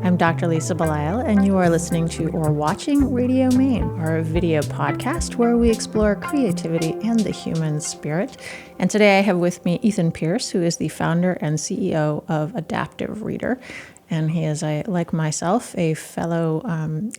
I'm Dr. Lisa Belisle, and you are listening to or watching Radio Maine, our video podcast where we explore creativity and the human spirit. And today I have with me Ethan Pierce, who is the founder and CEO of Adaptive Reader. And he is, like myself, a fellow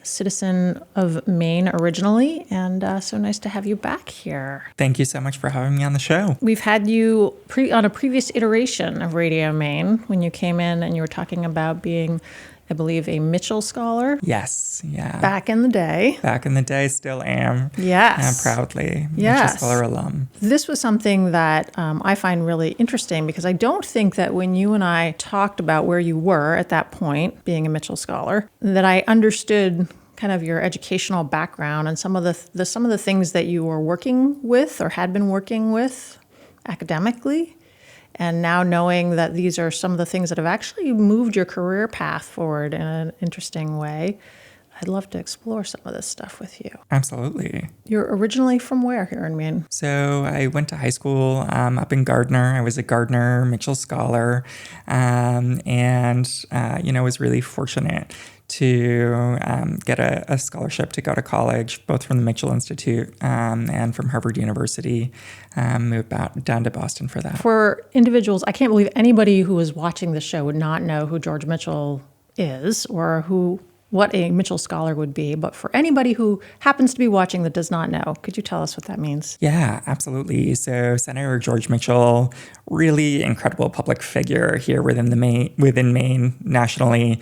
citizen of Maine originally, and so nice to have you back here. Thank you so much for having me on the show. We've had you on a previous iteration of Radio Maine when you came in and you were talking about being, I believe, a Mitchell Scholar. Yes, yeah. Back in the day. Back in the day, still am. Yes. Proudly. Yes. Mitchell Scholar alum. This was something that I find really interesting because I don't think that when you and I talked about where you were at that point, being a Mitchell Scholar, that I understood kind of your educational background and some of the things that you were working with or had been working with academically. And now knowing that these are some of the things that have actually moved your career path forward in an interesting way, I'd love to explore some of this stuff with you. Absolutely. You're originally from where here in Maine? So I went to high school up in Gardiner. I was a Gardiner Mitchell Scholar and was really fortunate to get a scholarship to go to college, both from the Mitchell Institute and from Harvard University. Moved down to Boston for that. For individuals, I can't believe anybody who is watching the show would not know who George Mitchell is or what a Mitchell Scholar would be. But for anybody who happens to be watching that does not know, could you tell us what that means? Yeah, absolutely. So Senator George Mitchell, really incredible public figure here within Maine nationally.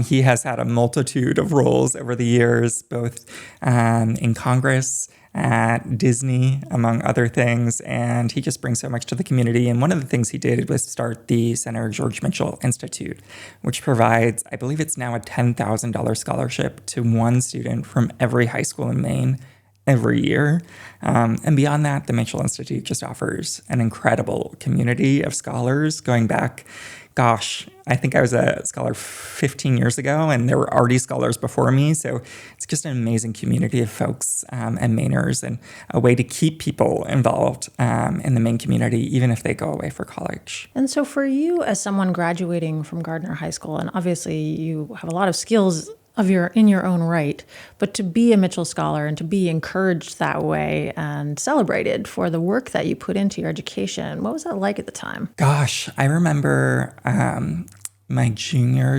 He has had a multitude of roles over the years, both in Congress, at Disney, among other things, and he just brings so much to the community. And one of the things he did was start the Senator George Mitchell Institute, which provides, I believe it's now a $10,000 scholarship to one student from every high school in Maine every year. And beyond that, the Mitchell Institute just offers an incredible community of scholars going back. Gosh, I think I was a scholar 15 years ago, and there were already scholars before me. So it's just an amazing community of folks and Mainers, and a way to keep people involved in the Maine community, even if they go away for college. And so for you, as someone graduating from Gardiner High School, and obviously you have a lot of skills in your own right, but to be a Mitchell Scholar and to be encouraged that way and celebrated for the work that you put into your education, what was that like at the time? Gosh, I remember my junior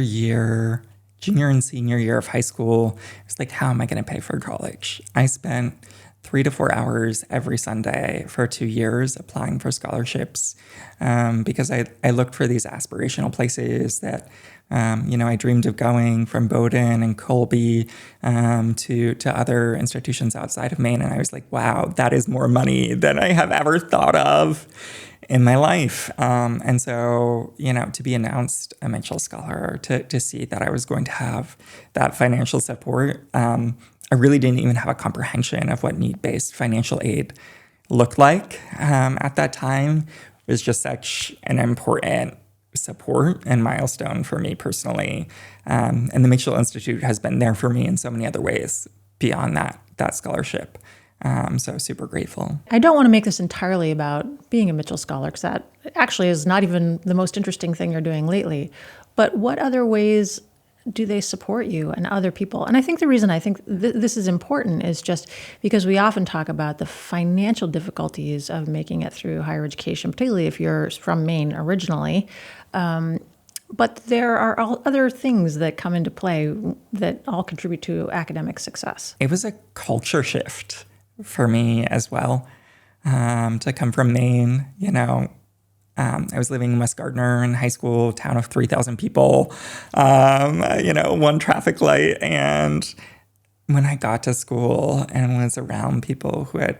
and senior year of high school. It's like, how am I going to pay for college? I spent 3 to 4 hours every Sunday for 2 years applying for scholarships because I looked for these aspirational places that I dreamed of going, from Bowdoin and Colby to other institutions outside of Maine. And I was like, wow, that is more money than I have ever thought of in my life. And so, to be announced a Mitchell Scholar, to see that I was going to have that financial support, I really didn't even have a comprehension of what need-based financial aid looked like at that time. It was just such an important support and milestone for me personally. And the Mitchell Institute has been there for me in so many other ways beyond that scholarship. So super grateful. I don't want to make this entirely about being a Mitchell Scholar, because that actually is not even the most interesting thing you're doing lately. But what other ways do they support you and other people? And I think the reason I think this is important is just because we often talk about the financial difficulties of making it through higher education, particularly if you're from Maine originally. But there are other things that come into play that all contribute to academic success. It was a culture shift for me as well, to come from Maine. I was living in West Gardiner in high school, town of 3,000 people, one traffic light. And when I got to school and was around people who had,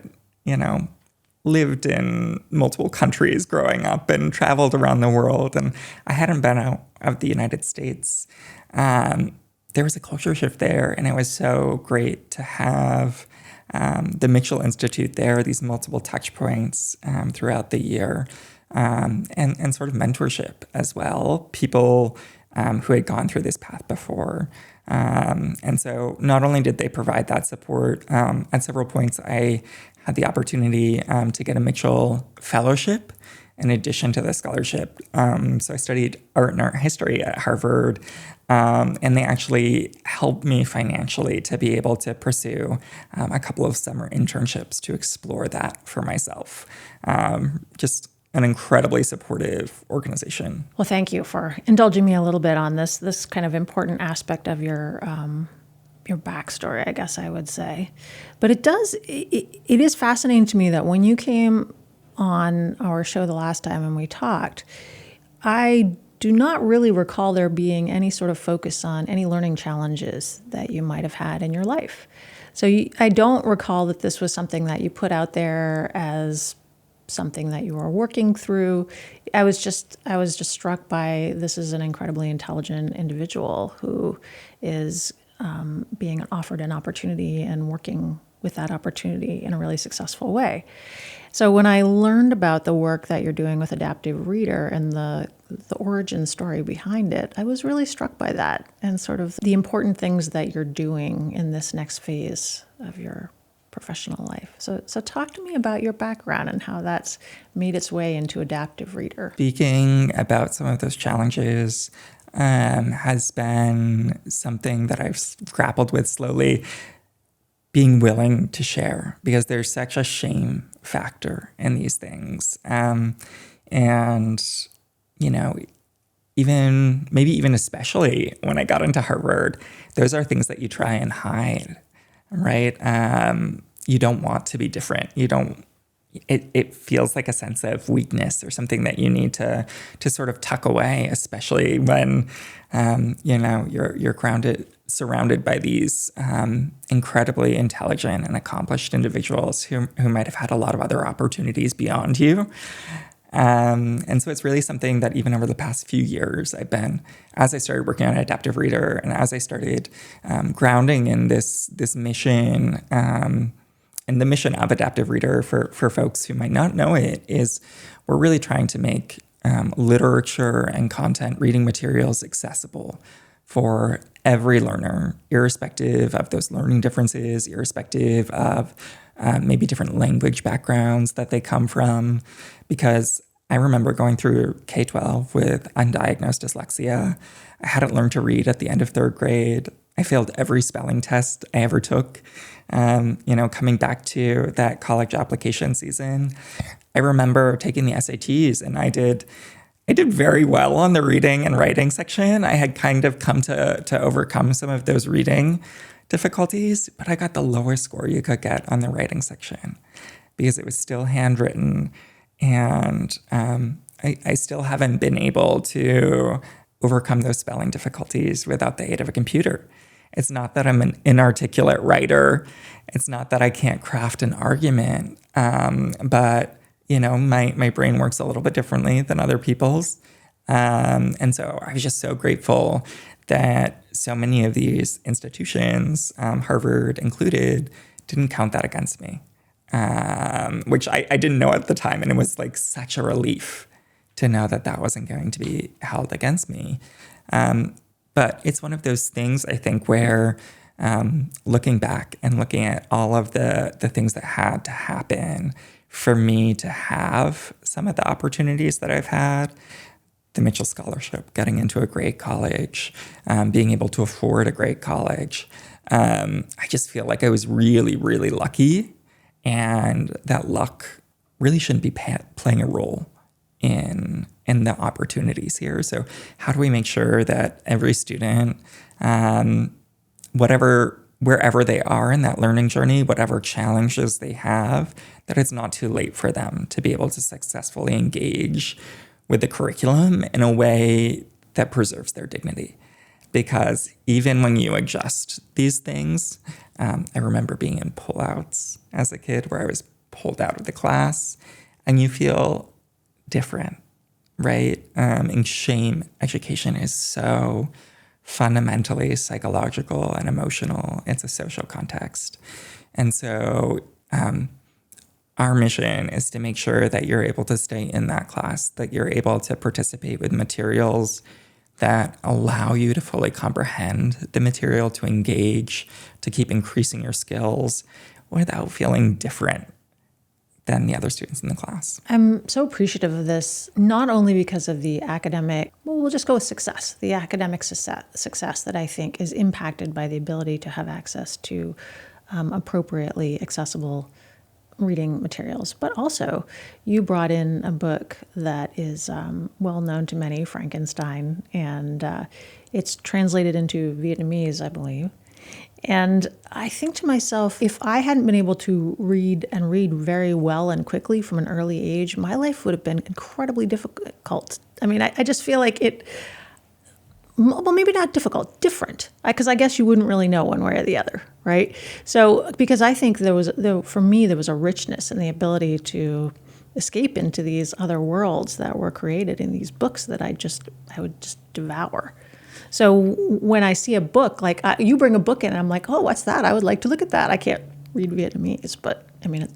lived in multiple countries growing up and traveled around the world, and I hadn't been out of the United States, there was a culture shift there. And it was so great to have the Mitchell Institute there, these multiple touch points throughout the year. And sort of mentorship as well, people who had gone through this path before. And so not only did they provide that support, at several points I had the opportunity to get a Mitchell Fellowship in addition to the scholarship. So I studied art and art history at Harvard, and they actually helped me financially to be able to pursue a couple of summer internships to explore that for myself. Just an incredibly supportive organization. Well, thank you for indulging me a little bit on this kind of important aspect of your backstory, I guess I would say. But it is fascinating to me that when you came on our show the last time and we talked, I do not really recall there being any sort of focus on any learning challenges that you might have had in your life. So I don't recall that this was something that you put out there as something that you were working through. I was just struck by, this is an incredibly intelligent individual who is being offered an opportunity and working with that opportunity in a really successful way. So when I learned about the work that you're doing with Adaptive Reader and the origin story behind it, I was really struck by that and sort of the important things that you're doing in this next phase of your professional life. So talk to me about your background and how that's made its way into Adaptive Reader. Speaking about some of those challenges has been something that I've grappled with slowly, being willing to share, because there's such a shame factor in these things. And, you know, even especially when I got into Harvard, those are things that you try and hide, right? You don't want to be different. It feels like a sense of weakness or something that you need to sort of tuck away, especially when, you're surrounded by these incredibly intelligent and accomplished individuals who might have had a lot of other opportunities beyond you. And so it's really something that even over the past few years, as I started working on Adaptive Reader and as I started grounding in this mission, and the mission of Adaptive Reader, for folks who might not know it, is we're really trying to make literature and content reading materials accessible for every learner, irrespective of those learning differences, irrespective of maybe different language backgrounds that they come from. Because I remember going through K-12 with undiagnosed dyslexia. I hadn't learned to read at the end of third grade. I failed every spelling test I ever took. Coming back to that college application season, I remember taking the SATs, and I did very well on the reading and writing section. I had kind of come to overcome some of those reading difficulties, but I got the lowest score you could get on the writing section because it was still handwritten, and I still haven't been able to overcome those spelling difficulties without the aid of a computer. It's not that I'm an inarticulate writer. It's not that I can't craft an argument. But, my brain works a little bit differently than other people's. And so I was just so grateful that so many of these institutions, Harvard included, didn't count that against me, which I didn't know at the time. And it was like such a relief to know that wasn't going to be held against me. But it's one of those things, I think, where looking back and looking at all of the things that had to happen for me to have some of the opportunities that I've had, the Mitchell Scholarship, getting into a great college, being able to afford a great college, I just feel like I was really, really lucky. And that luck really shouldn't be playing a role in the opportunities here. So how do we make sure that every student, wherever they are in that learning journey, whatever challenges they have, that it's not too late for them to be able to successfully engage with the curriculum in a way that preserves their dignity? Because even when you adjust these things, I remember being in pullouts as a kid where I was pulled out of the class and you feel different, right? And shame education is so fundamentally psychological and emotional. It's a social context. And so our mission is to make sure that you're able to stay in that class, that you're able to participate with materials that allow you to fully comprehend the material, to engage, to keep increasing your skills without feeling different. than the other students in the class. I'm so appreciative of this, not only because of the academic, well, we'll just go with success, the academic success that I think is impacted by the ability to have access to appropriately accessible reading materials, but also you brought in a book that is well known to many, Frankenstein, and it's translated into Vietnamese, I believe. And I think to myself, if I hadn't been able to read and read very well and quickly from an early age, my life would have been incredibly difficult. I mean, I just feel like it, well, maybe not difficult, different, because I guess you wouldn't really know one way or the other, right? So, because I think for me, there was a richness in the ability to escape into these other worlds that were created in these books that I would just devour. So when I see a book, like you bring a book in, and I'm like, oh, what's that? I would like to look at that. I can't read Vietnamese, but I mean,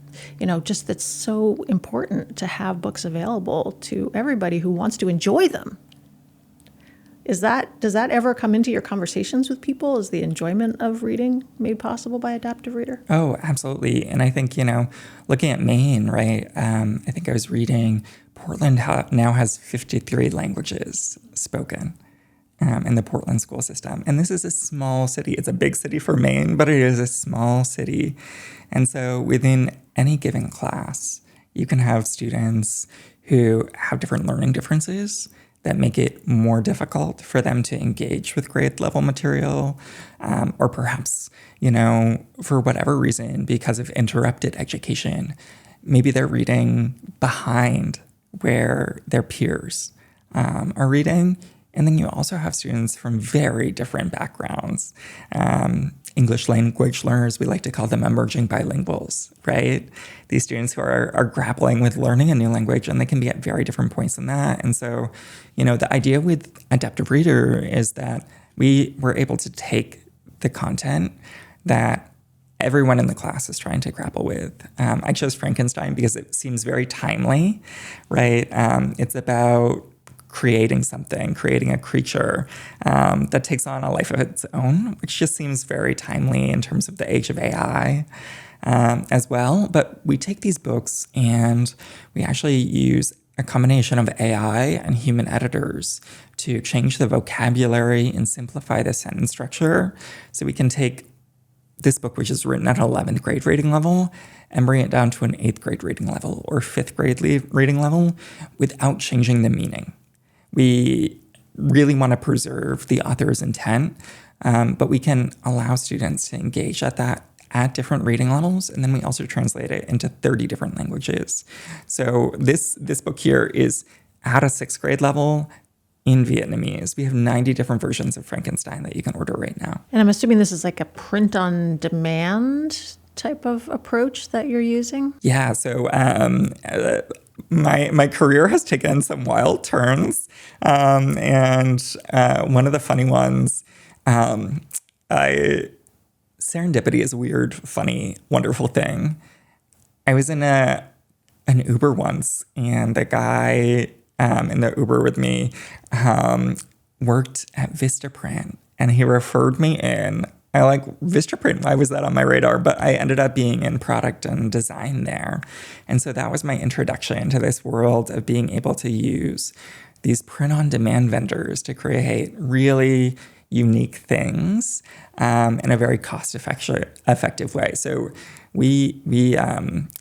just it's so important to have books available to everybody who wants to enjoy them. Does that ever come into your conversations with people? Is the enjoyment of reading made possible by Adaptive Reader? Oh, absolutely. And I think, looking at Maine, right, I think I was reading Portland now has 53 languages spoken in the Portland school system. And this is a small city. It's a big city for Maine, but it is a small city. And so within any given class, you can have students who have different learning differences that make it more difficult for them to engage with grade level material, or perhaps, for whatever reason, because of interrupted education, maybe they're reading behind where their peers are reading. And then you also have students from very different backgrounds. English language learners, we like to call them emerging bilinguals, right? These students who are grappling with learning a new language, and they can be at very different points in that. And so, the idea with Adaptive Reader is that we were able to take the content that everyone in the class is trying to grapple with. I chose Frankenstein because it seems very timely, right? It's about creating a creature that takes on a life of its own, which just seems very timely in terms of the age of AI as well. But we take these books and we actually use a combination of AI and human editors to change the vocabulary and simplify the sentence structure. So we can take this book, which is written at an 11th grade reading level, and bring it down to an 8th grade reading level or 5th grade reading level without changing the meaning. We really want to preserve the author's intent, but we can allow students to engage at different reading levels, and then we also translate it into 30 different languages. So this book here is at a 6th grade level in Vietnamese. We have 90 different versions of Frankenstein that you can order right now. And I'm assuming this is like a print-on-demand type of approach that you're using? Yeah, so my career has taken some wild turns, and one of the funny ones, serendipity is a weird, funny, wonderful thing. I was in an Uber once, and the guy in the Uber with me worked at Vistaprint, and he referred me in. I like Vistaprint. Why was that on my radar? But I ended up being in product and design there. And so that was my introduction to this world of being able to use these print-on-demand vendors to create really unique things in a very cost-effective way. So we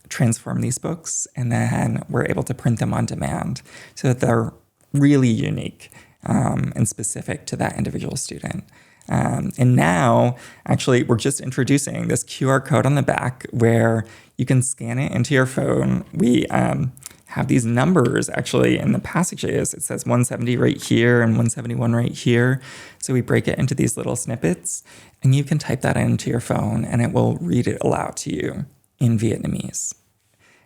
transform these books, and then we're able to print them on demand so that they're really unique and specific to that individual student. And now, actually, we're just introducing this QR code on the back where you can scan it into your phone. We have these numbers actually in the passages. It says 170 right here and 171 right here. So we break it into these little snippets, and you can type that into your phone, and it will read it aloud to you in Vietnamese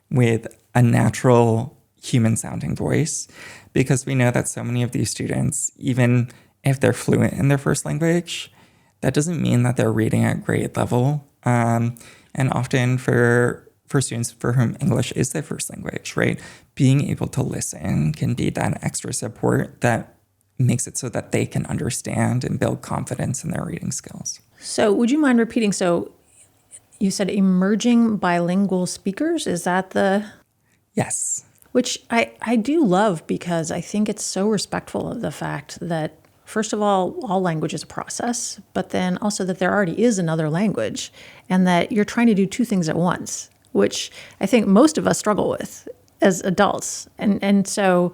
with a natural human-sounding voice, because we know that so many of these students, even if they're fluent in their first language, that doesn't mean that they're reading at grade level. And often for students for whom English is their first language, right, being able to listen can be that extra support that makes it so that they can understand and build confidence in their reading skills. So would you mind repeating? So you said emerging bilingual speakers. Is that the... Yes. Which I do love, because I think it's so respectful of the fact that, first of all language is a process, but then also that there already is another language, and that you're trying to do two things at once, which I think most of us struggle with as adults. And so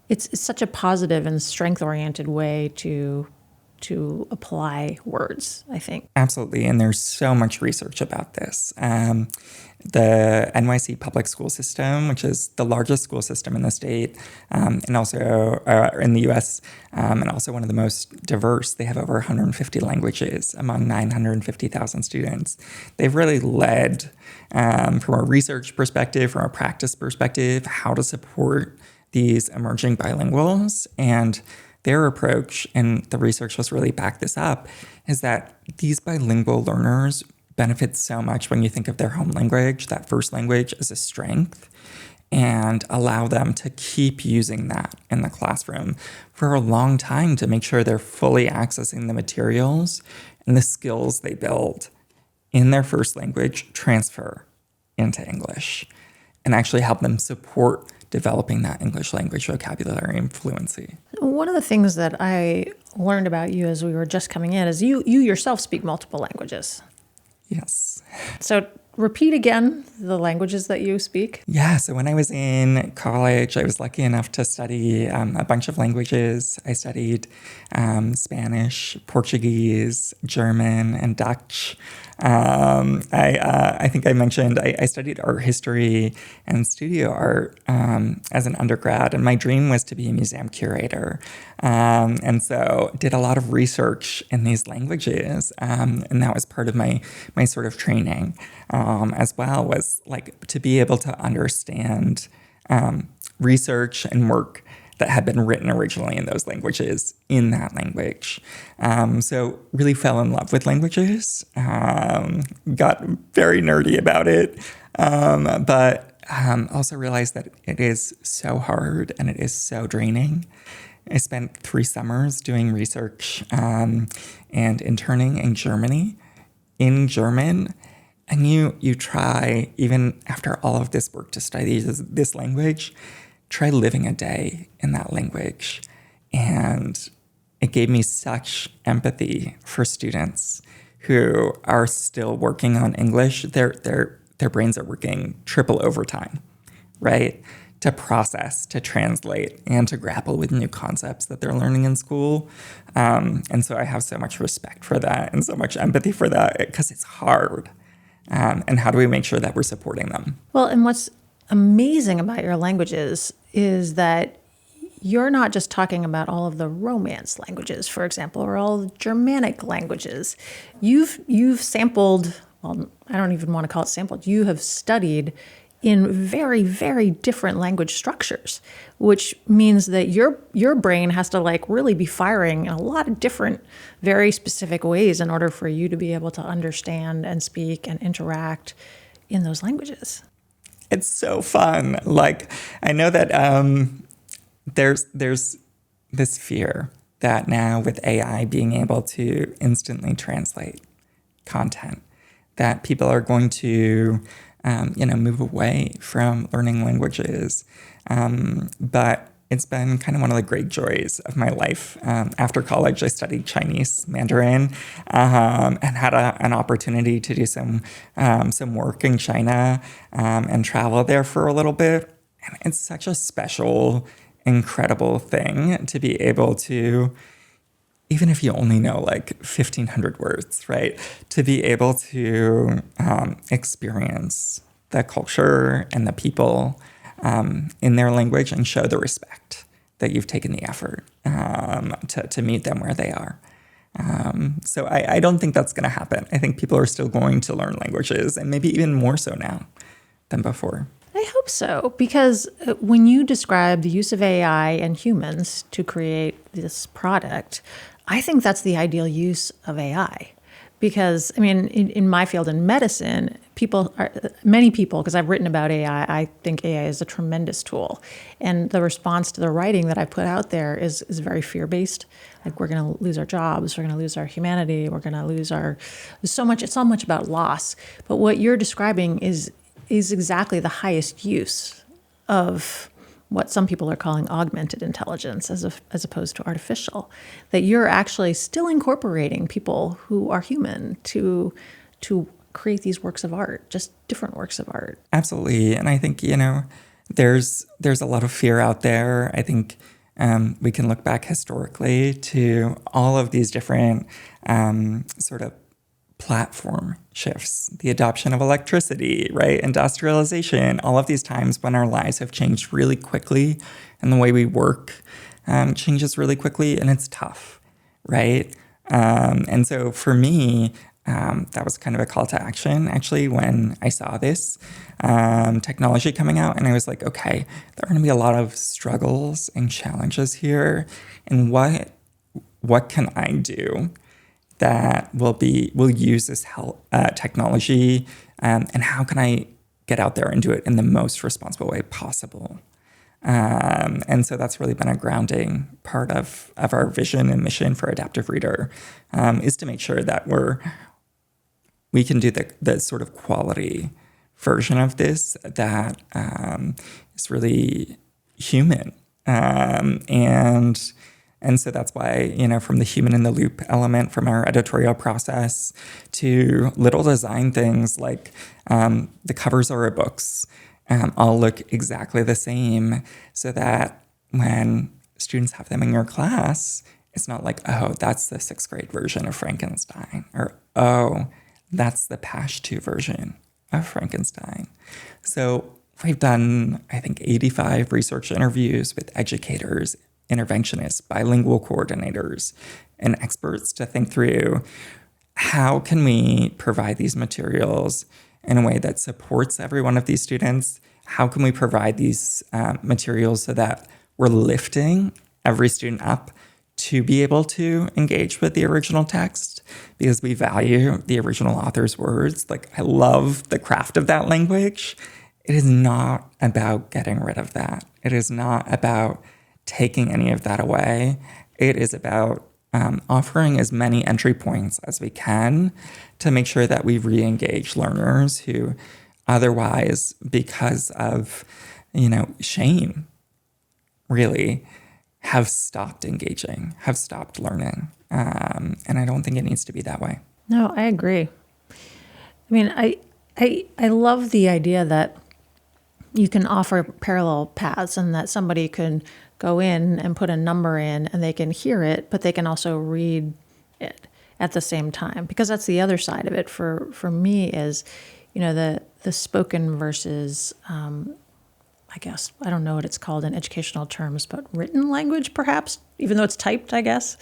it's such a positive and strength-oriented way to apply words, I think. Absolutely. And there's so much research about this. The NYC public school system, which is the largest school system in the state, and also in the U.S., and also one of the most diverse. They have over 150 languages among 950,000 students. They've really led, from a research perspective, from a practice perspective, how to support these emerging bilinguals. And their approach, and the research was really back this up, is that these bilingual learners benefit so much when you think of their home language, that first language, as a strength, and allow them to keep using that in the classroom for a long time to make sure they're fully accessing the materials and the skills they build in their first language transfer into English, and actually help them support developing that English language vocabulary and fluency. One of the things that I learned about you as we were just coming in is you yourself speak multiple languages. Yes. So repeat again the languages that you speak. Yeah, so when I was in college, I was lucky enough to study a bunch of languages. I studied Spanish, Portuguese, German, and Dutch. I think I mentioned I studied art history and studio art as an undergrad, and my dream was to be a museum curator. And so did a lot of research in these languages, and that was part of my sort of training as well, was like to be able to understand research and work that had been written originally in those languages in that language. So really fell in love with languages, got very nerdy about it, but also realized that it is so hard and it is so draining. I spent 3 summers doing research and interning in Germany in German. And you try, even after all of this work to study this language, try living a day in that language. And it gave me such empathy for students who are still working on English. Their brains are working triple overtime, right? To process, to translate, and to grapple with new concepts that they're learning in school. And so I have so much respect for that and so much empathy for that, because it's hard. And how do we make sure that we're supporting them? Well, and what's amazing about your languages is that you're not just talking about all of the Romance languages, for example, or all the Germanic languages. You've sampled, well, I don't even want to call it sampled, you have studied in very, very different language structures, which means that your brain has to like really be firing in a lot of different, very specific ways in order for you to be able to understand and speak and interact in those languages. It's so fun. Like, I know that there's this fear that now with AI being able to instantly translate content, that people are going to move away from learning languages. But it's been kind of one of the great joys of my life. After college, I studied Chinese Mandarin and had an opportunity to do some work in China and travel there for a little bit. And it's such a special, incredible thing to be able to, even if you only know like 1,500 words, right? To be able to experience the culture and the people in their language and show the respect that you've taken the effort to meet them where they are. So I don't think that's going to happen. I think people are still going to learn languages, and maybe even more so now than before. I hope so, because when you describe the use of AI and humans to create this product, I think that's the ideal use of AI. Because, I mean, in my field in medicine, many people, because I've written about AI, I think AI is a tremendous tool. And the response to the writing that I put out there is very fear-based. Like, we're going to lose our jobs, we're going to lose our humanity, we're going to lose it's so much about loss. But what you're describing is exactly the highest use of what some people are calling augmented intelligence as opposed to artificial, that you're actually still incorporating people who are human to create these works of art, just different works of art. Absolutely. And I think, there's a lot of fear out there. I think we can look back historically to all of these different sort of platform shifts, the adoption of electricity, right? Industrialization, all of these times when our lives have changed really quickly and the way we work changes really quickly, and it's tough, right? And so for me, that was kind of a call to action, actually, when I saw this technology coming out. And I was like, okay, there are going to be a lot of struggles and challenges here. And what can I do that will use this technology? And how can I get out there and do it in the most responsible way possible? And so that's really been a grounding part of our vision and mission for Adaptive Reader, is to make sure that we can do the sort of quality version of this that is really human. And so that's why, from the human in the loop element from our editorial process to little design things like the covers of our books all look exactly the same, so that when students have them in your class, it's not like, oh, that's the 6th grade version of Frankenstein, or, oh, that's the Pashto version of Frankenstein. So we've done, I think, 85 research interviews with educators, interventionists, bilingual coordinators, and experts to think through how can we provide these materials in a way that supports every one of these students? How can we provide these materials so that we're lifting every student up to be able to engage with the original text, because we value the original author's words? Like, I love the craft of that language. It is not about getting rid of that. It is not about taking any of that away. It is about offering as many entry points as we can to make sure that we re-engage learners who otherwise, because of, shame, really, have stopped engaging, have stopped learning. And I don't think it needs to be that way. No, I agree. I mean, I love the idea that you can offer parallel paths, and that somebody can go in and put a number in and they can hear it, but they can also read it at the same time. Because that's the other side of it for me is, the spoken versus, I guess, I don't know what it's called in educational terms, but written language, perhaps, even though it's typed, I guess,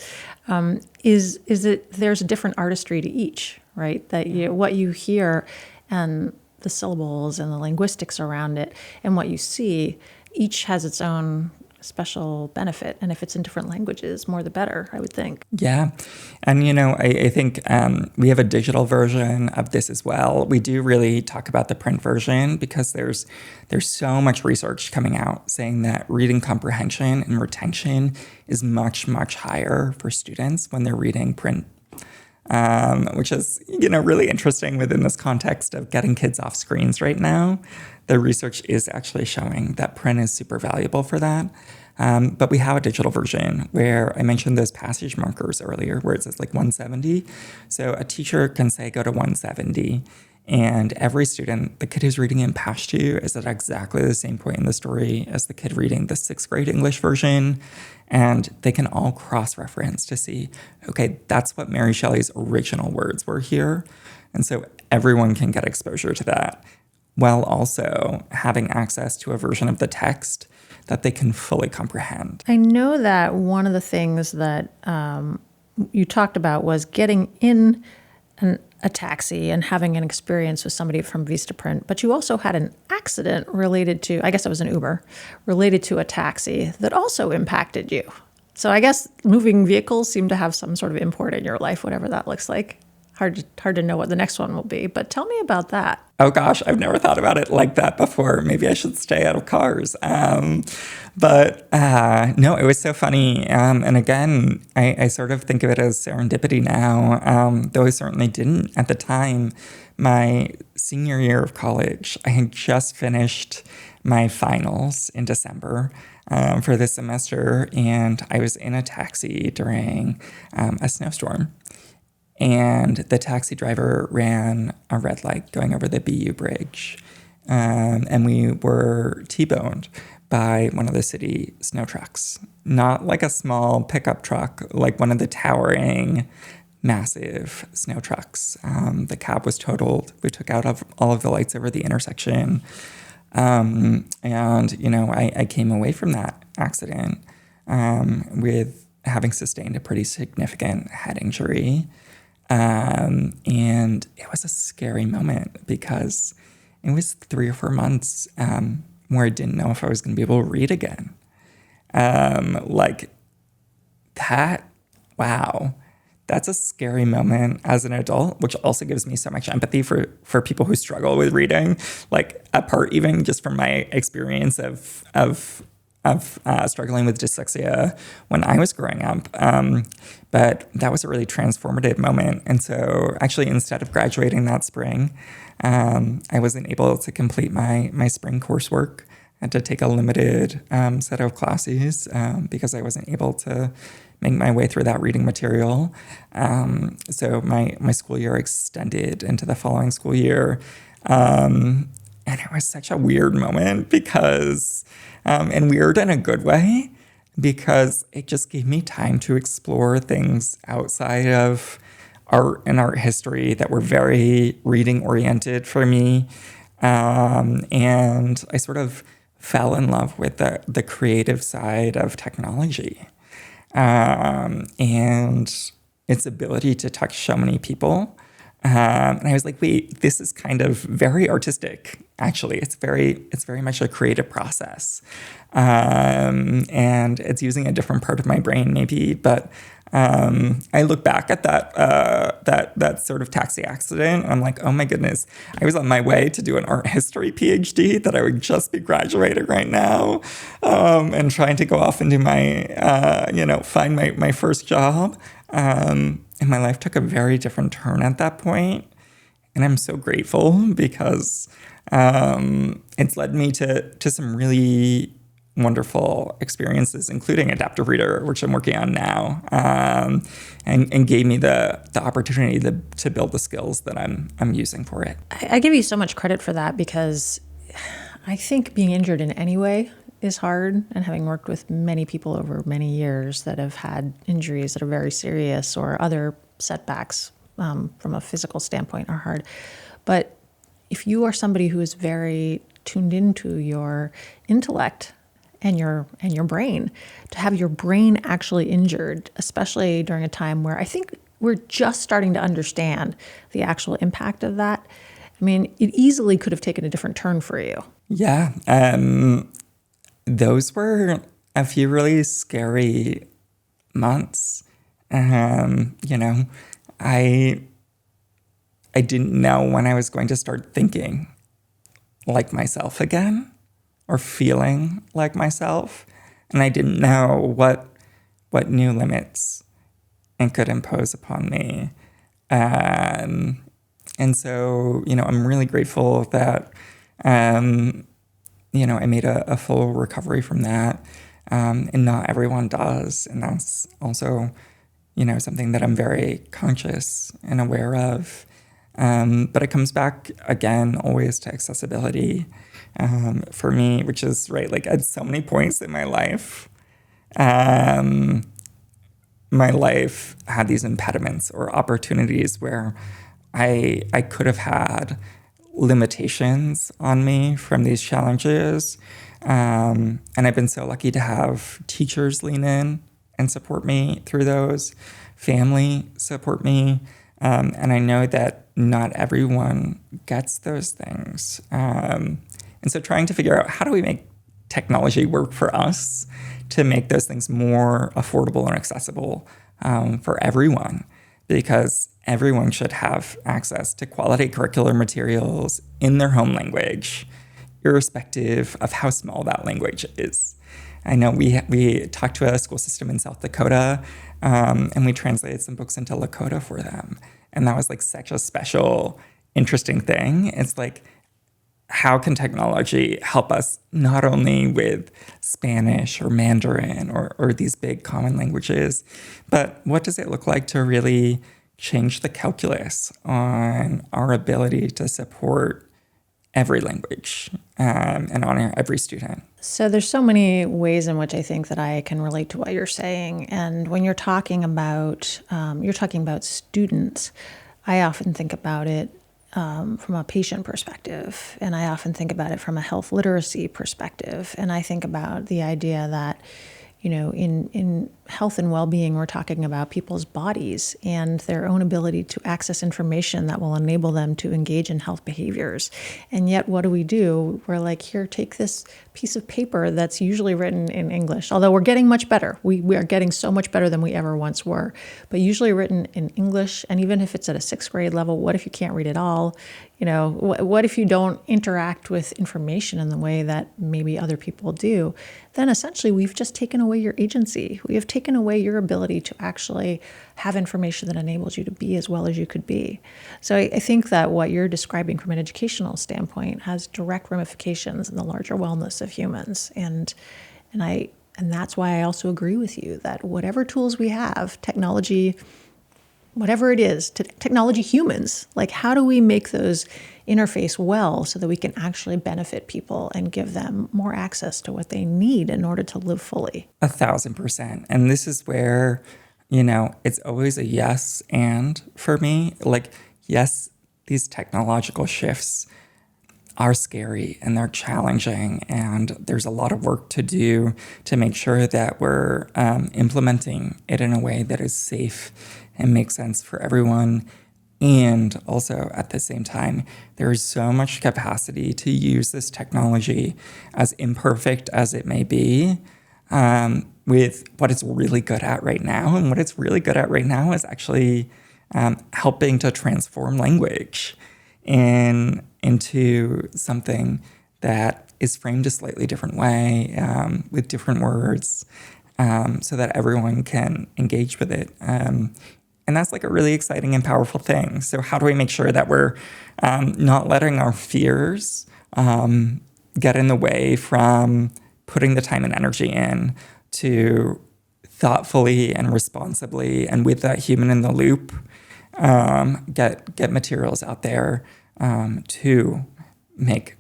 is that there's a different artistry to each, right? That what you hear and the syllables and the linguistics around it and what you see, each has its own special benefit. And if it's in different languages, more the better, I would think. Yeah. And, I think we have a digital version of this as well. We do really talk about the print version because there's so much research coming out saying that reading comprehension and retention is much, much higher for students when they're reading print, which is, really interesting within this context of getting kids off screens right now. The research is actually showing that print is super valuable for that. But we have a digital version where I mentioned those passage markers earlier, where it says like 170. So a teacher can say, go to 170. And every student, the kid who's reading in Pashto is at exactly the same point in the story as the kid reading the 6th grade English version. And they can all cross-reference to see, okay, that's what Mary Shelley's original words were here. And so everyone can get exposure to that, while also having access to a version of the text that they can fully comprehend. I know that one of the things that you talked about was getting in a taxi and having an experience with somebody from Vistaprint, but you also had an accident related to, I guess it was an Uber, related to a taxi that also impacted you. So I guess moving vehicles seem to have some sort of import in your life, whatever that looks like. hard to know what the next one will be. But tell me about that. Oh gosh, I've never thought about it like that before. Maybe I should stay out of cars. But no, it was so funny. And again, I sort of think of it as serendipity now, though I certainly didn't at the time. My senior year of college, I had just finished my finals in December for this semester, and I was in a taxi during a snowstorm. And the taxi driver ran a red light going over the BU bridge. And we were T-boned by one of the city snow trucks. Not like a small pickup truck, like one of the towering, massive snow trucks. The cab was totaled. We took out all of the lights over the intersection. And, I came away from that accident with having sustained a pretty significant head injury. And it was a scary moment because it was 3 or 4 months where I didn't know if I was going to be able to read again. Like that, wow, that's a scary moment as an adult, which also gives me so much empathy for people who struggle with reading, like apart even just from my experience of struggling with dyslexia when I was growing up. But that was a really transformative moment. And so actually, instead of graduating that spring, I wasn't able to complete my spring coursework. I had to take a limited set of classes because I wasn't able to make my way through that reading material. So my school year extended into the following school year. And it was such a weird moment because, and weird in a good way, because it just gave me time to explore things outside of art and art history that were very reading oriented for me. And I sort of fell in love with the creative side of technology and its ability to touch so many people. And I was like, wait, this is kind of very artistic, actually. It's very much a creative process. And it's using a different part of my brain, maybe. But I look back at that sort of taxi accident, and I'm like, oh my goodness, I was on my way to do an art history PhD that I would just be graduating right now, and trying to go off and do find my first job. And my life took a very different turn at that point. And I'm so grateful because it's led me to some really wonderful experiences, including Adaptive Reader, which I'm working on now, and gave me the opportunity to build the skills that I'm using for it. I give you so much credit for that because I think being injured in any way is hard, and having worked with many people over many years that have had injuries that are very serious or other setbacks from a physical standpoint are hard. But if you are somebody who is very tuned into your intellect and your brain, to have your brain actually injured, especially during a time where I think we're just starting to understand the actual impact of that. I mean, it easily could have taken a different turn for you. Yeah. Those were a few really scary months. I didn't know when I was going to start thinking like myself again or feeling like myself. And I didn't know what new limits it could impose upon me. And so, I'm really grateful that, I made a full recovery from that. And not everyone does. And that's also, something that I'm very conscious and aware of. But it comes back again, always to accessibility for me, which is right. Like at so many points in my life had these impediments or opportunities where I could have had limitations on me from these challenges. And I've been so lucky to have teachers lean in and support me through those, family support me. And I know that not everyone gets those things. And so trying to figure out how do we make technology work for us to make those things more affordable and accessible for everyone, because everyone should have access to quality curricular materials in their home language, irrespective of how small that language is. I know we talked to a school system in South Dakota, and we translated some books into Lakota for them. And that was like such a special, interesting thing. It's like, how can technology help us not only with Spanish or Mandarin or these big common languages, but what does it look like to really change the calculus on our ability to support every language and honor every student? So there's so many ways in which I think that I can relate to what you're saying. And when you're talking about students, I often think about it from a patient perspective, and I often think about it from a health literacy perspective. And I think about the idea that, in health and well-being, we're talking about people's bodies and their own ability to access information that will enable them to engage in health behaviors. And yet, what do? We're like, here, take this piece of paper that's usually written in English, although we're getting much better. We are getting so much better than we ever once were, but usually written in English. And even if it's at a 6th grade level, what if you can't read it all? What if you don't interact with information in the way that maybe other people do? Then essentially we've just taken away your agency. We have taken away your ability to actually have information that enables you to be as well as you could be. So I think that what you're describing from an educational standpoint has direct ramifications in the larger wellness of humans. And that's why I also agree with you that whatever tools we have, technology, whatever it is, technology humans, like how do we make those interface well so that we can actually benefit people and give them more access to what they need in order to live fully? 1,000%. And this is where, it's always a yes and for me. Like, yes, these technological shifts are scary and they're challenging, and there's a lot of work to do to make sure that we're implementing it in a way that is safe and makes sense for everyone. And also at the same time, there's so much capacity to use this technology, as imperfect as it may be, with what it's really good at right now. And what it's really good at right now is actually helping to transform language into something that is framed a slightly different way, with different words, so that everyone can engage with it. And that's like a really exciting and powerful thing. So how do we make sure that we're not letting our fears get in the way from putting the time and energy in to thoughtfully and responsibly and with that human in the loop get materials out there to make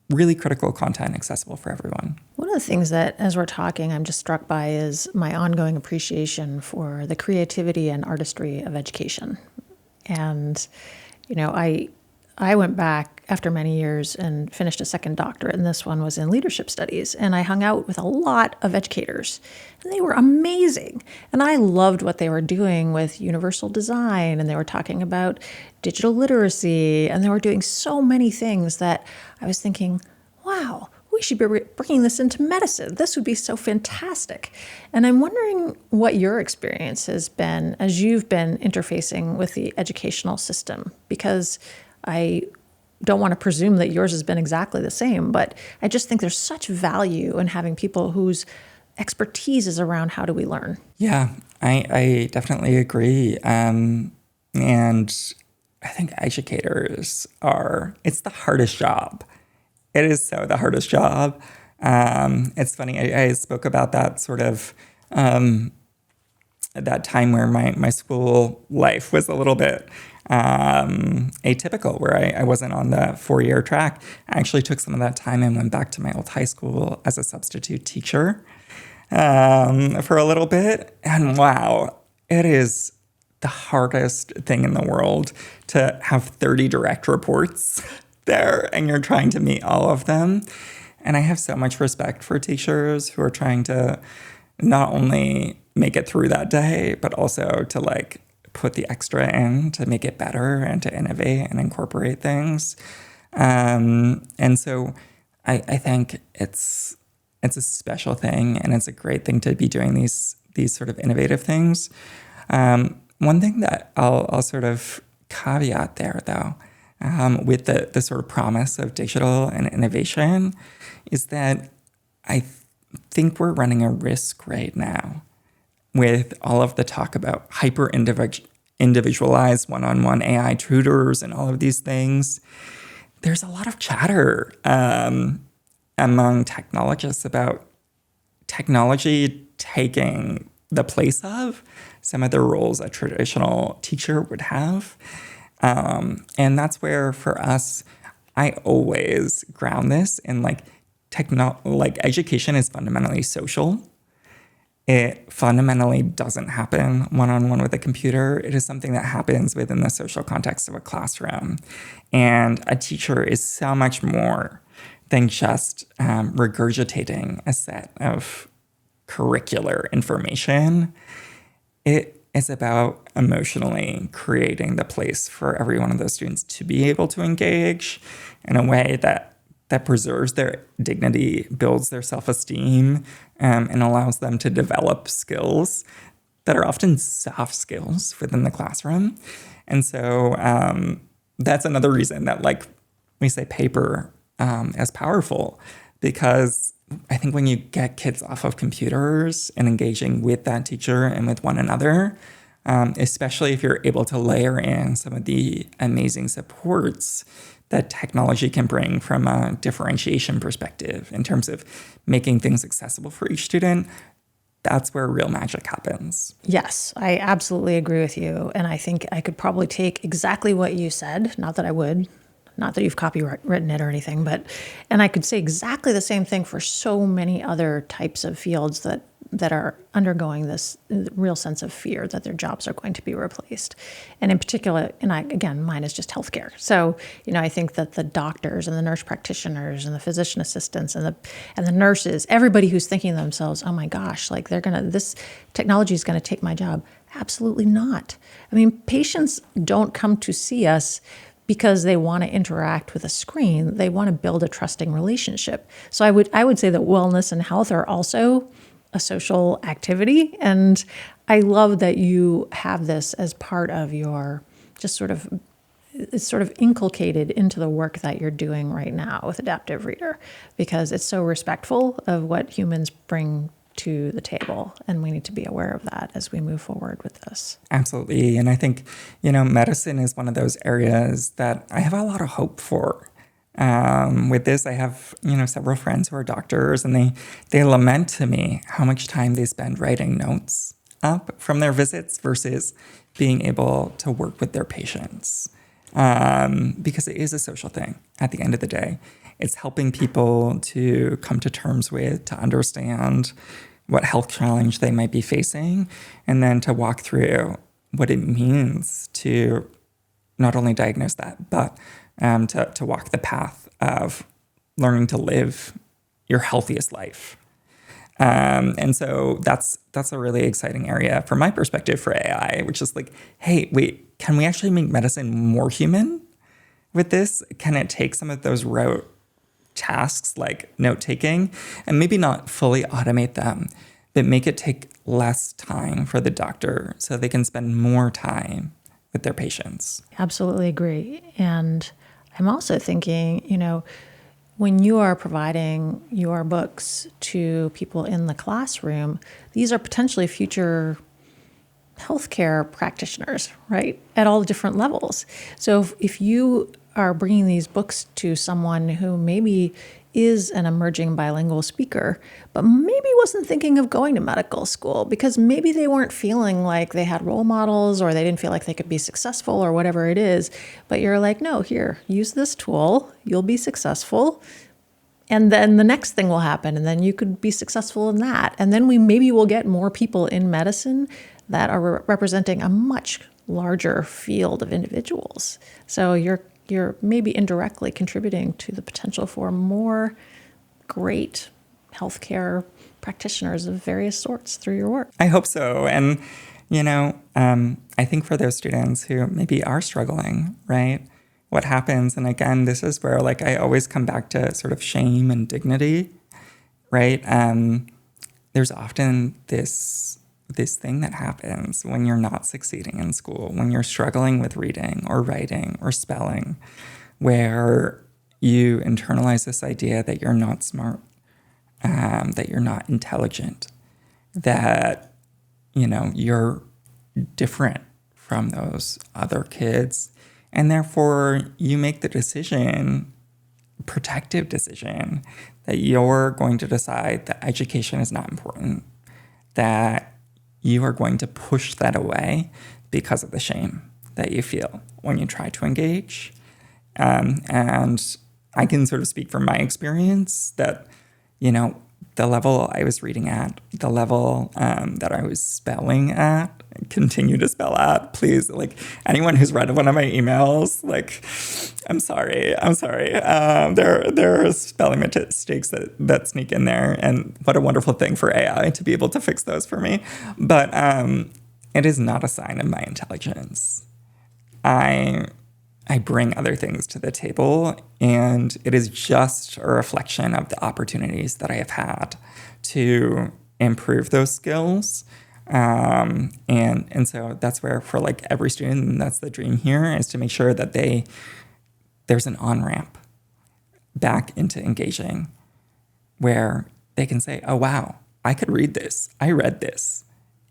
really critical content accessible for everyone? One of the things that, as we're talking, I'm just struck by is my ongoing appreciation for the creativity and artistry of education. And, I went back after many years and finished a second doctorate, and this one was in leadership studies. And I hung out with a lot of educators, and they were amazing. And I loved what they were doing with universal design, and they were talking about digital literacy, and they were doing so many things that I was thinking, wow, we should be bringing this into medicine. This would be so fantastic. And I'm wondering what your experience has been as you've been interfacing with the educational system, because I don't want to presume that yours has been exactly the same, but I just think there's such value in having people whose expertise is around how do we learn. Yeah, I definitely agree. And I think educators it's the hardest job. It is so the hardest job. It's funny, I spoke about that sort of, that time where my school life was a little bit atypical, where I wasn't on the 4-year track. I actually took some of that time and went back to my old high school as a substitute teacher for a little bit. And wow, it is the hardest thing in the world to have 30 direct reports there, and you're trying to meet all of them. And I have so much respect for teachers who are trying to not only make it through that day, but also to put the extra in to make it better and to innovate and incorporate things. And so I think it's a special thing, and it's a great thing to be doing these sort of innovative things. one thing that I'll sort of caveat there, though, with the sort of promise of digital and innovation, is that I think we're running a risk right now with all of the talk about hyper individualized one-on-one AI tutors and all of these things. There's a lot of chatter among technologists about technology taking the place of some of the roles a traditional teacher would have. And that's where, for us, I always ground this in education is fundamentally social. It fundamentally doesn't happen one-on-one with a computer. It is something that happens within the social context of a classroom. And a teacher is so much more than just regurgitating a set of curricular information. It is about emotionally creating the place for every one of those students to be able to engage in a way that preserves their dignity, builds their self-esteem, and allows them to develop skills that are often soft skills within the classroom. And so that's another reason that we say paper is powerful, because I think when you get kids off of computers and engaging with that teacher and with one another, especially if you're able to layer in some of the amazing supports that technology can bring from a differentiation perspective in terms of making things accessible for each student, that's where real magic happens. Yes, I absolutely agree with you. And I think I could probably take exactly what you said, not that I would, not that you've copywritten it or anything, and I could say exactly the same thing for so many other types of fields that are undergoing this real sense of fear that their jobs are going to be replaced. And in particular, again, mine is just healthcare. So, I think that the doctors and the nurse practitioners and the physician assistants and the nurses, everybody who's thinking to themselves, oh my gosh, this technology is going to take my job. Absolutely not. I mean, patients don't come to see us because they want to interact with a screen. They want to build a trusting relationship. So I would say that wellness and health are also a social activity. And I love that you have this as part of your it's sort of inculcated into the work that you're doing right now with Adaptive Reader, because it's so respectful of what humans bring to the table. And we need to be aware of that as we move forward with this. Absolutely. And I think, medicine is one of those areas that I have a lot of hope for. With this, I have, several friends who are doctors, and they lament to me how much time they spend writing notes up from their visits versus being able to work with their patients. Because it is a social thing at the end of the day. It's helping people to come to terms with, to understand what health challenge they might be facing, and then to walk through what it means to not only diagnose that, but to walk the path of learning to live your healthiest life. And so that's a really exciting area from my perspective for AI, which is hey, wait, can we actually make medicine more human with this? Can it take some of those rote tasks like note-taking and maybe not fully automate them, but make it take less time for the doctor so they can spend more time with their patients? Absolutely agree. And I'm also thinking, when you are providing your books to people in the classroom, these are potentially future healthcare practitioners, right? At all different levels. So if you are bringing these books to someone who maybe is an emerging bilingual speaker, but maybe wasn't thinking of going to medical school because maybe they weren't feeling like they had role models, or they didn't feel like they could be successful, or whatever it is. But you're like, no, here, use this tool, you'll be successful. And then the next thing will happen, and then you could be successful in that. And then maybe we'll get more people in medicine that are representing a much larger field of individuals. So you're maybe indirectly contributing to the potential for more great healthcare practitioners of various sorts through your work. I hope so. And, I think for those students who maybe are struggling, right? What happens, and again, this is where I always come back to sort of shame and dignity, right? There's often this this thing that happens when you're not succeeding in school, when you're struggling with reading or writing or spelling, where you internalize this idea that you're not smart, that you're not intelligent, that, you're different from those other kids. And therefore, you make the decision, protective decision, that you're going to decide that education is not important, that you are going to push that away because of the shame that you feel when you try to engage. And I can sort of speak from my experience that, the level I was reading at, the level that I was spelling at, continue to spell at, please, anyone who's read one of my emails, I'm sorry. There are spelling mistakes that sneak in there, and what a wonderful thing for AI to be able to fix those for me. But it is not a sign of my intelligence. I bring other things to the table, and it is just a reflection of the opportunities that I have had to improve those skills. And so that's where, for every student, and that's the dream here, is to make sure that there's an on-ramp back into engaging where they can say, oh, wow, I could read this. I read this.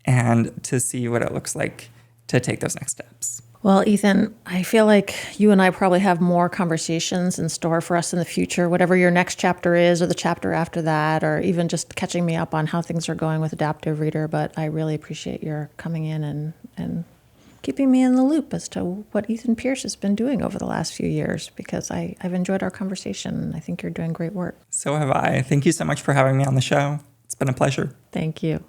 And to see what it looks like to take those next steps. Well, Ethan, I feel like you and I probably have more conversations in store for us in the future, whatever your next chapter is, or the chapter after that, or even just catching me up on how things are going with Adaptive Reader. But I really appreciate your coming in and keeping me in the loop as to what Ethan Pierce has been doing over the last few years, because I've enjoyed our conversation. I think you're doing great work. So have I. Thank you so much for having me on the show. It's been a pleasure. Thank you.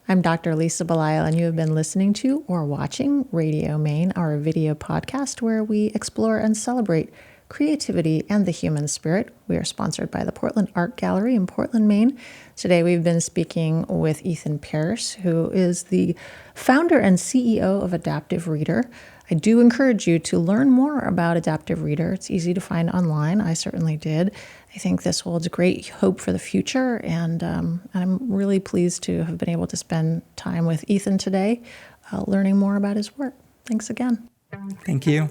I'm Dr. Lisa Belisle, and you have been listening to or watching Radio Maine, our video podcast where we explore and celebrate creativity and the human spirit. We are sponsored by the Portland Art Gallery in Portland, Maine. Today we've been speaking with Ethan Pierce, who is the founder and CEO of Adaptive Reader. I do encourage you to learn more about Adaptive Reader. It's easy to find online. I certainly did. I think this holds great hope for the future, and I'm really pleased to have been able to spend time with Ethan today, learning more about his work. Thanks again. Thank you.